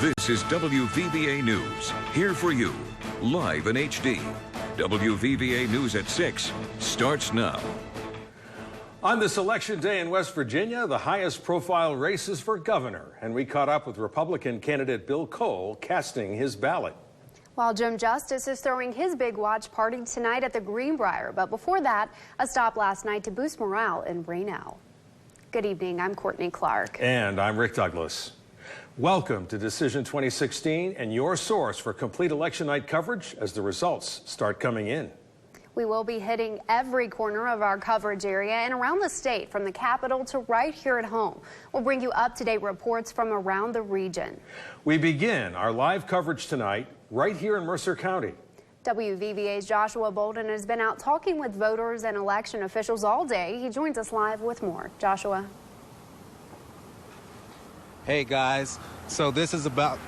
This is WVVA News, here for you, live in HD. WVVA News at 6 starts now. On this election day in West Virginia, the highest profile race is for governor, and we caught up with Republican candidate Bill Cole casting his ballot. While Jim Justice is throwing his big watch party tonight at the Greenbrier, but before that, a stop last night to boost morale in Raynell. Good evening, I'm Courtney Clark. And I'm Rick Douglas. Welcome to Decision 2016 and your source for complete election night coverage as the results start coming in. We will be hitting every corner of our coverage area and around the state, from the Capitol to right here at home. We'll bring you up-to-date reports from around the region. We begin our live coverage tonight right here in Mercer County. WVVA's Joshua Bolden has been out talking with voters and election officials all day. He joins us live with more. Joshua. Hey guys, so this is about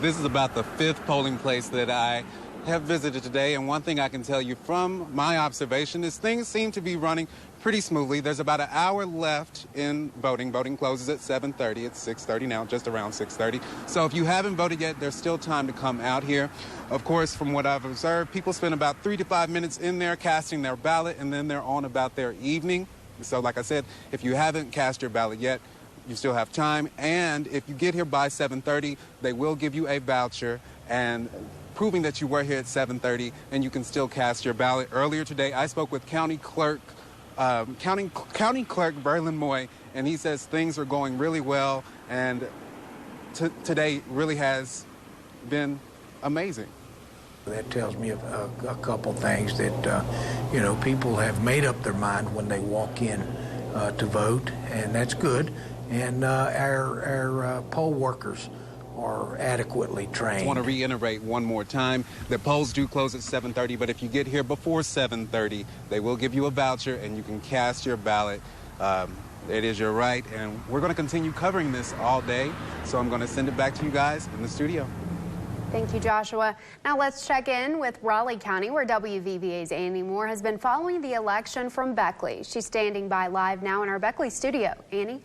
the fifth polling place that I have visited today, and one thing I can tell you from my observation is things seem to be running pretty smoothly. There's about an hour left in voting. Voting closes at 7:30. It's 6:30 now, just around 6:30. So if you haven't voted yet, there's still time to come out here. Of course, from what I've observed, people spend about 3 to 5 minutes in there casting their ballot, and then they're on about their evening. So like I said, if you haven't cast your ballot yet, you still have time. And if you get here by 7:30, they will give you a voucher and proving that you were here at 7:30, and you can still cast your ballot. Earlier today, I spoke with County Clerk Berlin Moy, and he says things are going really well, and today really has been amazing. That tells me a couple things that, people have made up their mind when they walk in to vote, and that's good. And our poll workers are adequately trained. I want to reiterate one more time, the polls do close at 7:30, but if you get here before 7:30, they will give you a voucher and you can cast your ballot. It is your right, and we're going to continue covering this all day, so I'm going to send it back to you guys in the studio. Thank you, Joshua. Now let's check in with Raleigh County, where WVVA's Annie Moore has been following the election from Beckley. She's standing by live now in our Beckley studio. Annie?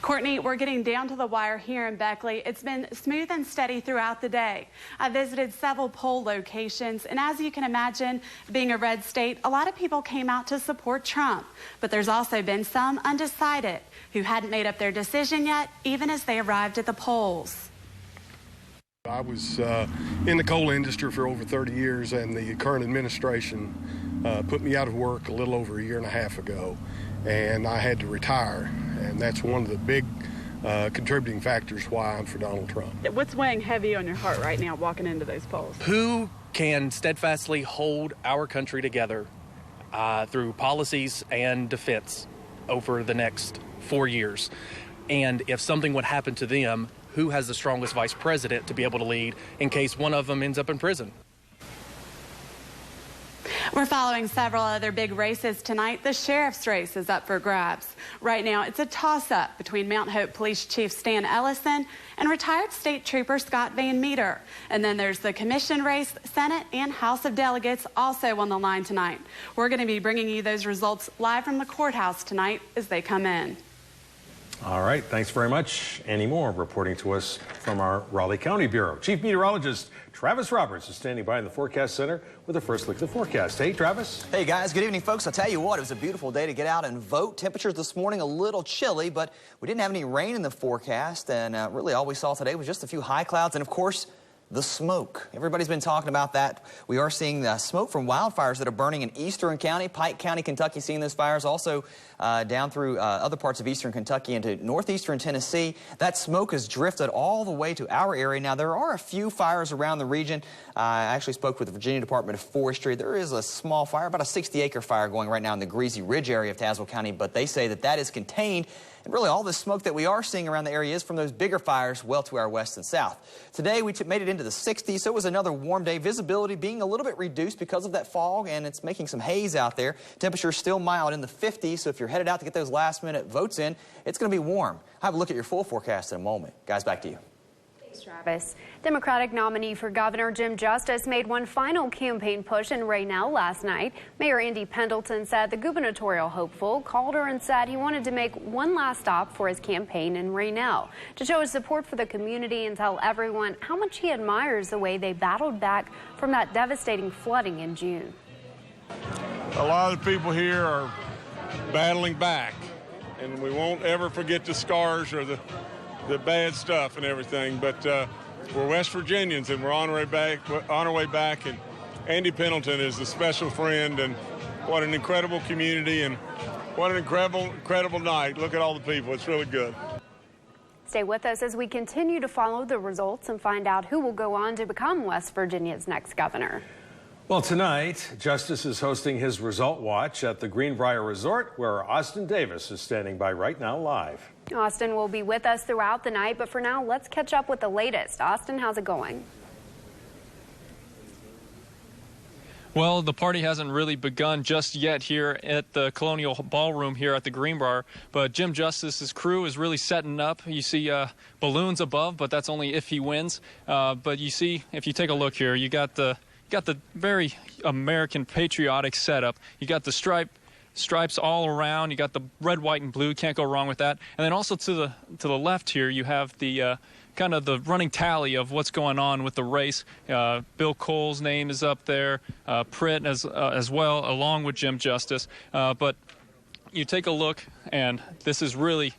Courtney, we're getting down to the wire here in Beckley. It's been smooth and steady throughout the day. I visited several poll locations, and as you can imagine, being a red state, a lot of people came out to support Trump. But there's also been some undecided who hadn't made up their decision yet, even as they arrived at the polls. I was in the coal industry for over 30 years, and the current administration put me out of work a little over a year and a half ago, and I had to retire, and that's one of the big contributing factors why I'm for Donald Trump. What's weighing heavy on your heart right now walking into those polls? Who can steadfastly hold our country together through policies and defense over the next 4 years? And if something would happen to them, who has the strongest vice president to be able to lead in case one of them ends up in prison? We're following several other big races tonight. The sheriff's race is up for grabs. Right now, it's a toss-up between Mount Hope Police Chief Stan Ellison and retired State Trooper Scott Van Meter. And then there's the commission race, Senate and House of Delegates also on the line tonight. We're going to be bringing you those results live from the courthouse tonight as they come in. All right, thanks very much. Annie Moore reporting to us from our Raleigh County Bureau. Chief Meteorologist Travis Roberts is standing by in the Forecast Center with a first look at the forecast. Hey, Travis. Hey, guys. Good evening, folks. I'll tell you what, it was a beautiful day to get out and vote. Temperatures this morning a little chilly, but we didn't have any rain in the forecast, and really all we saw today was just a few high clouds and, of course, the smoke. Everybody's been talking about that. We are seeing the smoke from wildfires that are burning in eastern County, Pike County, Kentucky, seeing those fires. Also down through other parts of eastern Kentucky into northeastern Tennessee. That smoke has drifted all the way to our area. Now, there are a few fires around the region. I actually spoke with the Virginia Department of Forestry. There is a small fire, about a 60-acre fire going right now in the Greasy Ridge area of Tazewell County, but they say that that is contained. And really, all the smoke that we are seeing around the area is from those bigger fires well to our west and south. Today, we made it into the 60s, so it was another warm day. Visibility being a little bit reduced because of that fog, and it's making some haze out there. Temperatures still mild in the 50s, so if you're headed out to get those last-minute votes in, it's going to be warm. I'll have a look at your full forecast in a moment. Guys, back to you. Travis. Democratic nominee for governor Jim Justice made one final campaign push in Raynell last night. Mayor Andy Pendleton said the gubernatorial hopeful called her and said he wanted to make one last stop for his campaign in Raynell to show his support for the community and tell everyone how much he admires the way they battled back from that devastating flooding in June. A lot of the people here are battling back, and we won't ever forget the scars or the bad stuff and everything, but we're West Virginians and we're on our way back, and Andy Pendleton is a special friend, and what an incredible community and what an incredible night. Look at all the people. It's really good. Stay with us as we continue to follow the results and find out who will go on to become West Virginia's next governor. Well, tonight, Justice is hosting his result watch at the Greenbrier Resort, where Austin Davis is standing by right now live. Austin will be with us throughout the night, but for now, let's catch up with the latest. Austin, how's it going? Well, the party hasn't really begun just yet here at the Colonial Ballroom here at the Greenbrier, but Jim Justice's crew is really setting up. You see balloons above, but that's only if he wins. But you see, if you take a look here, you got the very American patriotic setup. You got the stripes all around. You got the red, white, and blue. Can't go wrong with that. And then also to the left here, you have the kind of the running tally of what's going on with the race. Bill Cole's name is up there, Pritt as well, along with Jim Justice. But you take a look, and this is really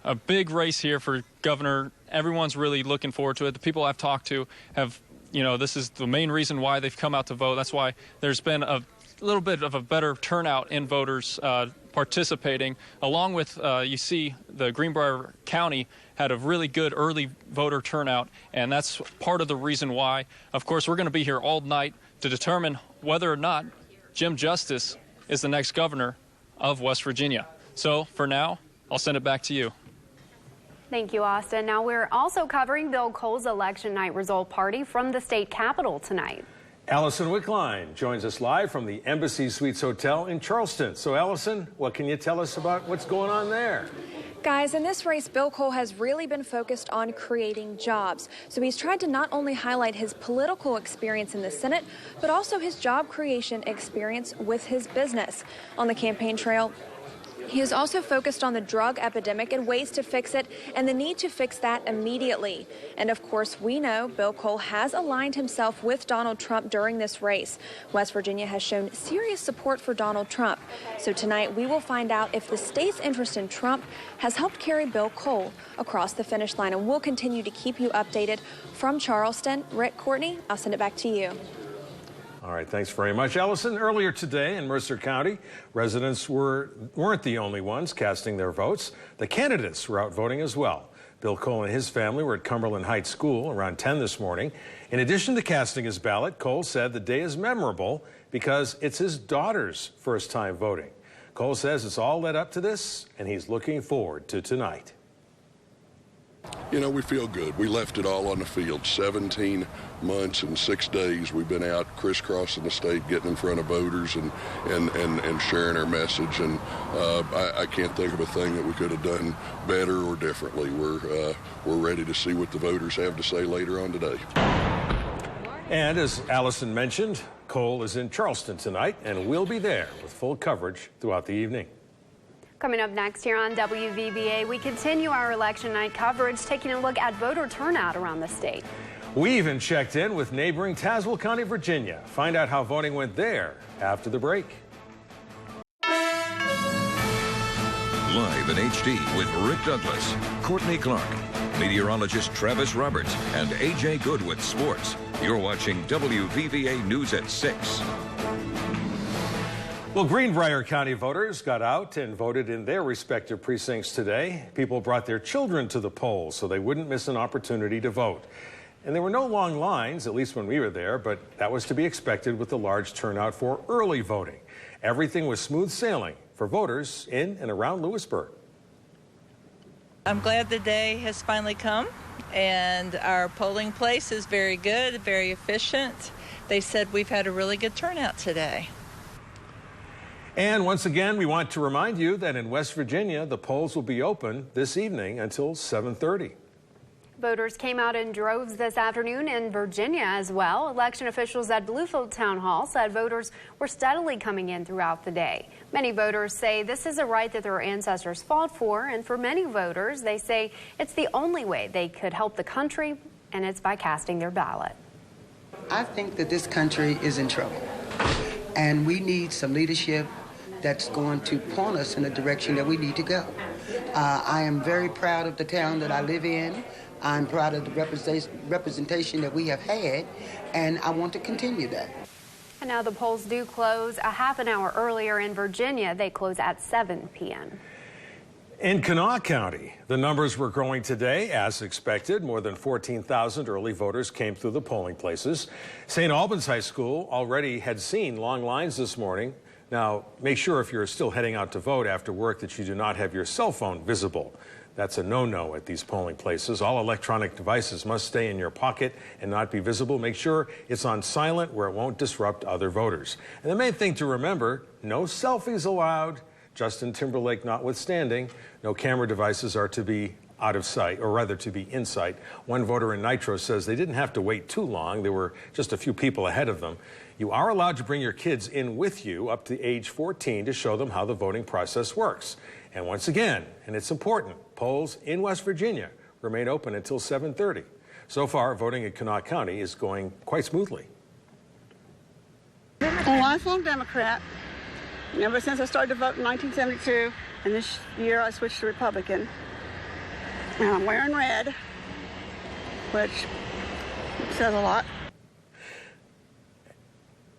a big race here for governor. Everyone's really looking forward to it. The people I've talked to have, this is the main reason why they've come out to vote. That's why there's been a little bit of a better turnout in voters participating. Along with, you see, the Greenbrier County had a really good early voter turnout, and that's part of the reason why. Of course, we're going to be here all night to determine whether or not Jim Justice is the next governor of West Virginia. So, for now, I'll send it back to you. Thank you, Austin. Now, we're also covering Bill Cole's election night result party from the state capitol tonight. Allison Wickline joins us live from the Embassy Suites Hotel in Charleston. So, Allison, what can you tell us about what's going on there? Guys, in this race, Bill Cole has really been focused on creating jobs. So he's tried to not only highlight his political experience in the Senate, but also his job creation experience with his business. On the campaign trail, he has also focused on the drug epidemic and ways to fix it and the need to fix that immediately. And of course, we know Bill Cole has aligned himself with Donald Trump during this race. West Virginia has shown serious support for Donald Trump. So tonight we will find out if the state's interest in Trump has helped carry Bill Cole across the finish line. And we'll continue to keep you updated from Charleston. Rick, Courtney, I'll send it back to you. All right, thanks very much, Allison. Earlier today in Mercer County, residents weren't the only ones casting their votes. The candidates were out voting as well. Bill Cole and his family were at Cumberland Heights School around 10 this morning. In addition to casting his ballot, Cole said the day is memorable because it's his daughter's first time voting. Cole says it's all led up to this, and he's looking forward to tonight. We feel good. We left it all on the field. 17 months and 6 days we've been out crisscrossing the state, getting in front of voters and sharing our message. And I can't think of a thing that we could have done better or differently. We're ready to see what the voters have to say later on today. And as Allison mentioned, Cole is in Charleston tonight, and we'll be there with full coverage throughout the evening. Coming up next here on WVVA, we continue our election night coverage, taking a look at voter turnout around the state. We even checked in with neighboring Tazewell County, Virginia. Find out how voting went there after the break. Live in HD with Rick Douglas, Courtney Clark, meteorologist Travis Roberts, and AJ Good with sports. You're watching WVVA News at 6. Well, Greenbrier County voters got out and voted in their respective precincts today. People brought their children to the polls so they wouldn't miss an opportunity to vote. And there were no long lines, at least when we were there, but that was to be expected with the large turnout for early voting. Everything was smooth sailing for voters in and around Lewisburg. I'm glad the day has finally come, and our polling place is very good, very efficient. They said we've had a really good turnout today. And once again, we want to remind you that in West Virginia, the polls will be open this evening until 7:30. Voters came out in droves this afternoon in Virginia as well. Election officials at Bluefield Town Hall said voters were steadily coming in throughout the day. Many voters say this is a right that their ancestors fought for, and for many voters, they say it's the only way they could help the country, and it's by casting their ballot. I think that this country is in trouble, and we need some leadership that's going to point us in the direction that we need to go. I am very proud of the town that I live in. I'm proud of the representation that we have had, and I want to continue that. And now the polls do close a half an hour earlier in Virginia. They close at 7 p.m. In Kanawha County, the numbers were growing today as expected. More than 14,000 early voters came through the polling places. St. Albans High School already had seen long lines this morning. Now, make sure if you're still heading out to vote after work that you do not have your cell phone visible. That's a no-no at these polling places. All electronic devices must stay in your pocket and not be visible. Make sure it's on silent where it won't disrupt other voters. And the main thing to remember, no selfies allowed. Justin Timberlake notwithstanding, no camera devices are to be out of sight, or rather to be in sight. One voter in Nitro says they didn't have to wait too long. There were just a few people ahead of them. You are allowed to bring your kids in with you up to age 14 to show them how the voting process works. And once again, and it's important, polls in West Virginia remain open until 7:30. So far, voting in Kanawha County is going quite smoothly. I'm a lifelong Democrat. Ever since I started to vote in 1972, and this year I switched to Republican. And I'm wearing red, which says a lot.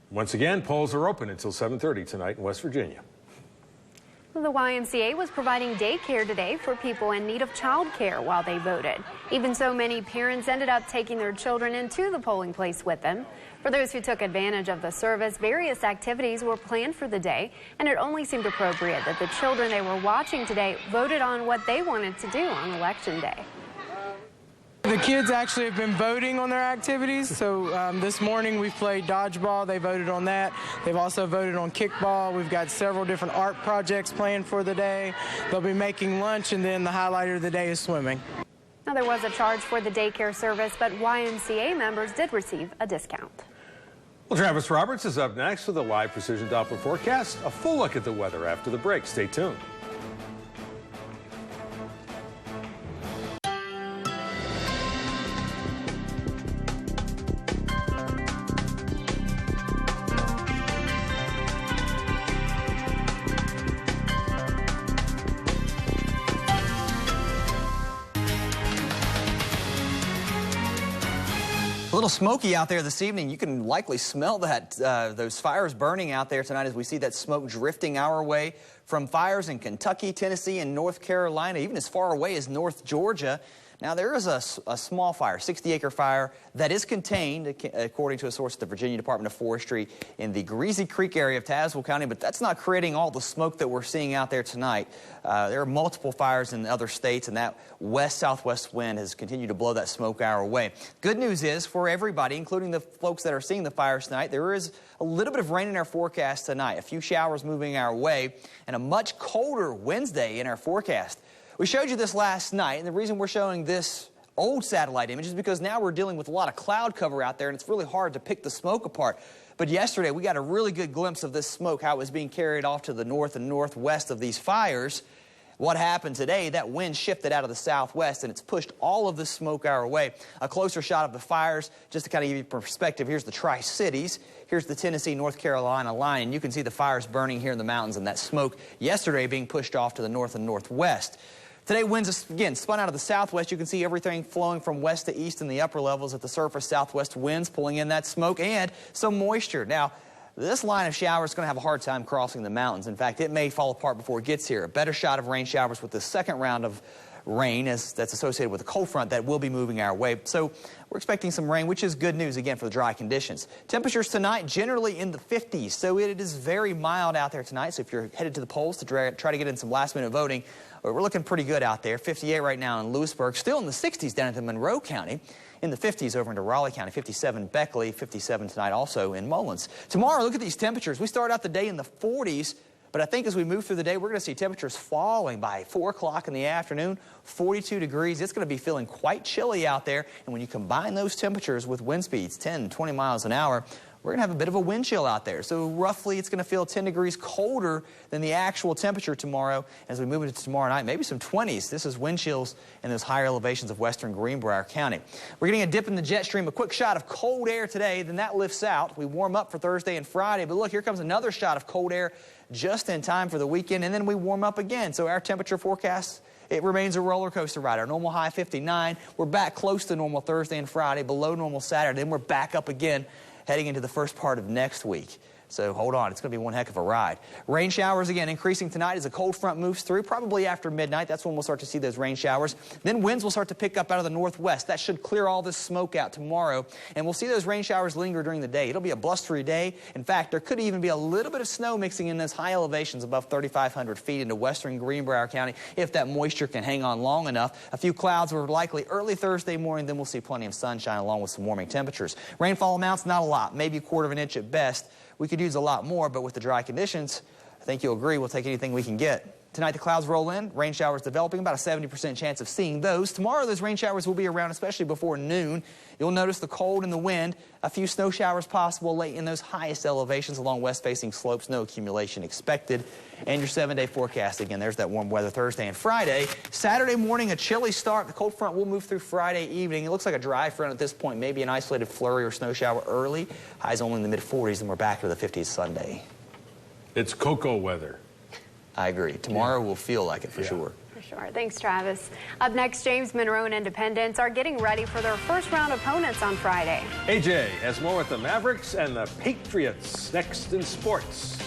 Once again, polls are open until 7:30 tonight in West Virginia. The YMCA was providing daycare today for people in need of child care while they voted. Even so, many parents ended up taking their children into the polling place with them. For those who took advantage of the service, various activities were planned for the day, and it only seemed appropriate that the children they were watching today voted on what they wanted to do on Election Day. The kids actually have been voting on their activities. So this morning we've played dodgeball. They voted on that. They've also voted on kickball. We've got several different art projects planned for the day. They'll be making lunch, and then the highlight of the day is swimming. Now, there was a charge for the daycare service, but YMCA members did receive a discount. Well, Travis Roberts is up next with a live Precision Doppler forecast. A full look at the weather after the break. Stay tuned. A little smoky out there this evening. You can likely smell that those fires burning out there tonight as we see that smoke drifting our way from fires in Kentucky, Tennessee, and North Carolina, even as far away as North Georgia. Now, there is a small fire, 60-acre fire, that is contained, according to a source at the Virginia Department of Forestry, in the Greasy Creek area of Tazewell County, but that's not creating all the smoke that we're seeing out there tonight. There are multiple fires in other states, and that west-southwest wind has continued to blow that smoke our way. Good news is, for everybody, including the folks that are seeing the fires tonight, there is a little bit of rain in our forecast tonight, a few showers moving our way, and a much colder Wednesday in our forecast. We showed you this last night, and the reason we're showing this old satellite image is because now we're dealing with a lot of cloud cover out there, and it's really hard to pick the smoke apart. But yesterday, we got a really good glimpse of this smoke, how it was being carried off to the north and northwest of these fires. What happened today, that wind shifted out of the southwest, and it's pushed all of this smoke our way. A closer shot of the fires, just to kind of give you perspective, here's the Tri-Cities. Here's the Tennessee-North Carolina line, and you can see the fires burning here in the mountains and that smoke yesterday being pushed off to the north and northwest. Today, winds, again, spun out of the southwest. You can see everything flowing from west to east in the upper levels at the surface. Southwest winds pulling in that smoke and some moisture. Now, this line of showers is going to have a hard time crossing the mountains. In fact, it may fall apart before it gets here. A better shot of rain showers with the second round of rain that's associated with a cold front that will be moving our way. So we're expecting some rain, which is good news, again, for the dry conditions. Temperatures tonight generally in the 50s, so it is very mild out there tonight. So if you're headed to the polls to try to get in some last-minute voting, we're looking pretty good out there. 58 right now in Lewisburg, still in the 60s down into Monroe County. In the 50s over into Raleigh County, 57 Beckley, 57 tonight also in Mullins. Tomorrow, look at these temperatures. We start out the day in the 40s, But I think as we move through the day, we're going to see temperatures falling by 4 o'clock in the afternoon, 42 degrees. It's going to be feeling quite chilly out there. And when you combine those temperatures with wind speeds, 10, 20 miles an hour, we're going to have a bit of a wind chill out there. So roughly it's going to feel 10 degrees colder than the actual temperature tomorrow. As we move into tomorrow night, maybe some 20s. This is wind chills in those higher elevations of western Greenbrier County. We're getting a dip in the jet stream, a quick shot of cold air today, then that lifts out. We warm up for Thursday and Friday, but look, here comes another shot of cold air just in time for the weekend, and then we warm up again. So our temperature forecast, it remains a roller coaster ride. Our normal high 59. We're back close to normal Thursday and Friday, below normal Saturday, then we're back up again heading into the first part of next week. So hold on, it's going to be one heck of a ride. Rain showers again increasing tonight as a cold front moves through, probably after midnight. That's when we'll start to see those rain showers. Then winds will start to pick up out of the northwest. That should clear all this smoke out tomorrow, and we'll see those rain showers linger during the day. It'll be a blustery day. In fact, there could even be a little bit of snow mixing in those high elevations above 3,500 feet into western Greenbrier County if that moisture can hang on long enough. A few clouds are likely early Thursday morning, then we'll see plenty of sunshine along with some warming temperatures. Rainfall amounts, not a lot, maybe a quarter of an inch at best. We could use a lot more, but with the dry conditions, I think you'll agree we'll take anything we can get. Tonight the clouds roll in, rain showers developing, about a 70% chance of seeing those. Tomorrow those rain showers will be around, especially before noon. You'll notice the cold and the wind, a few snow showers possible late in those highest elevations along west-facing slopes, no accumulation expected. And your 7-day forecast again, there's that warm weather Thursday and Friday. Saturday morning, a chilly start. The cold front will move through Friday evening. It looks like a dry front at this point, maybe an isolated flurry or snow shower early. Highs only in the mid-40s, and we're back to the 50s Sunday. It's cocoa weather. I agree. Tomorrow will feel like it for sure. For sure. Thanks, Travis. Up next, James Monroe and Independence are getting ready for their first round opponents on Friday. AJ has more with the Mavericks and the Patriots next in sports.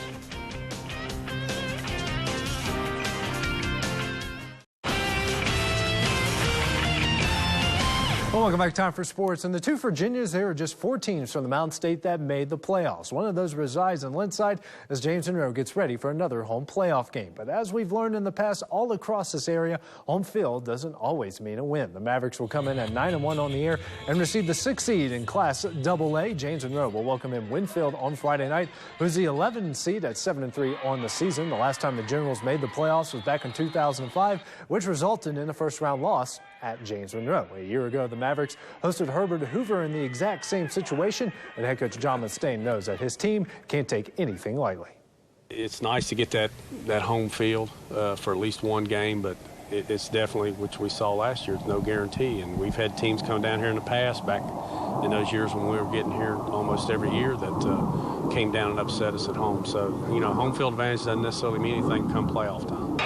Well, welcome back. Time for sports. And the two Virginias, there are just 4 teams from the Mountain State that made the playoffs. One of those resides in Linside as James Monroe gets ready for another home playoff game. But as we've learned in the past, all across this area, home field doesn't always mean a win. The Mavericks will come in at 9-1 on the year and receive the 6th seed in Class AA. James Monroe will welcome in Winfield on Friday night, who's the 11th seed at 7-3 on the season. The last time the Generals made the playoffs was back in 2005, which resulted in a first-round loss at James Monroe. A year ago, the Mavericks hosted Herbert Hoover in the exact same situation, and head coach John Mustaine knows that his team can't take anything lightly. It's nice to get that home field for at least one game, but it's definitely, which we saw last year, no guarantee. And we've had teams come down here in the past, back in those years when we were getting here almost every year, that came down and upset us at home. So, you know, home field advantage doesn't necessarily mean anything come playoff time.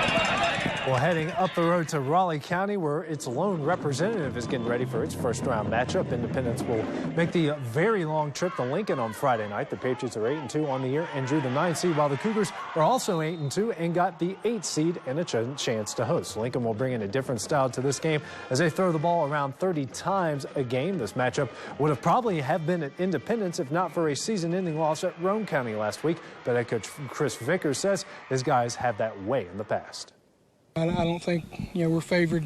Well, heading up the road to Raleigh County, where its lone representative is getting ready for its first-round matchup. Independence will make the very long trip to Lincoln on Friday night. The Patriots are 8-2 on the year and drew the 9th seed, while the Cougars are also 8-2 and got the 8th seed and a chance to host. Lincoln will bring in a different style to this game as they throw the ball around 30 times a game. This matchup would have probably been at Independence if not for a season-ending loss at Roane County last week. But head coach Chris Vickers says his guys have that way in the past. I don't think we're favored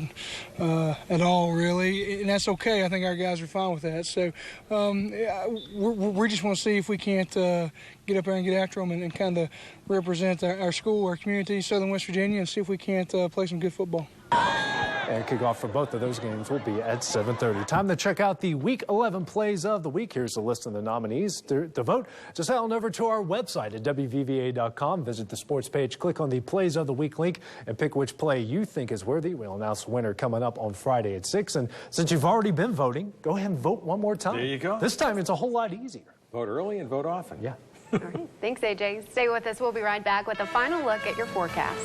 at all, really, and that's okay. I think our guys are fine with that. So we just want to see if we can't get up there and get after them and kind of represent our school, our community, Southern West Virginia, and see if we can't play some good football. And kickoff for both of those games will be at 7:30. Time to check out the Week 11 plays of the week. Here's the list of the nominees to vote. Just head on over to our website at WVVA.com. Visit the sports page, click on the Plays of the Week link, and pick which play you think is worthy. We'll announce the winner coming up on Friday at 6. And since you've already been voting, go ahead and vote one more time. There you go. This time it's a whole lot easier. Vote early and vote often. Yeah. All right. Thanks, AJ. Stay with us. We'll be right back with a final look at your forecast.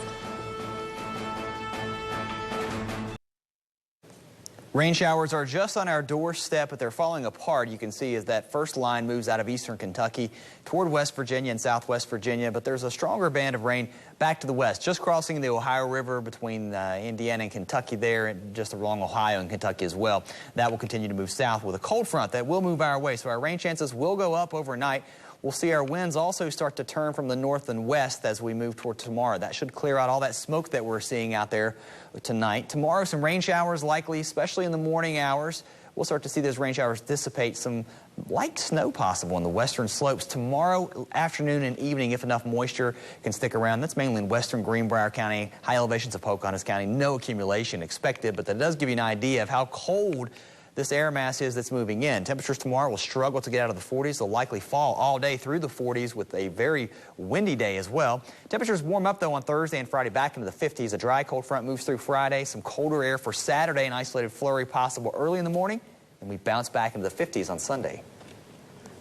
Rain showers are just on our doorstep, but they're falling apart. You can see as that first line moves out of eastern Kentucky toward West Virginia and southwest Virginia, but there's a stronger band of rain back to the west, just crossing the Ohio River between Indiana and Kentucky there, and just along Ohio and Kentucky as well. That will continue to move south with a cold front that will move our way, so our rain chances will go up overnight. We'll see our winds also start to turn from the north and west as we move toward tomorrow. That should clear out all that smoke that we're seeing out there tonight. Tomorrow, some rain showers likely, especially in the morning hours. we'll start to see those rain showers dissipate. Some light snow possible on the western slopes tomorrow afternoon and evening if enough moisture can stick around. That's mainly in western Greenbrier County, high elevations of Pocahontas County. No accumulation expected, but that does give you an idea of how cold this air mass is that's moving in. Temperatures tomorrow will struggle to get out of the 40s. They'll likely fall all day through the 40s with a very windy day as well. Temperatures warm up, though, on Thursday and Friday back into the 50s. A dry, cold front moves through Friday. Some colder air for Saturday, an isolated flurry possible early in the morning. And we bounce back into the 50s on Sunday.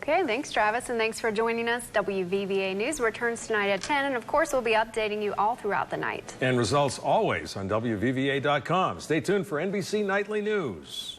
Okay, thanks, Travis, and thanks for joining us. WVVA News returns tonight at 10, and of course, we'll be updating you all throughout the night. And results always on WVVA.com. Stay tuned for NBC Nightly News.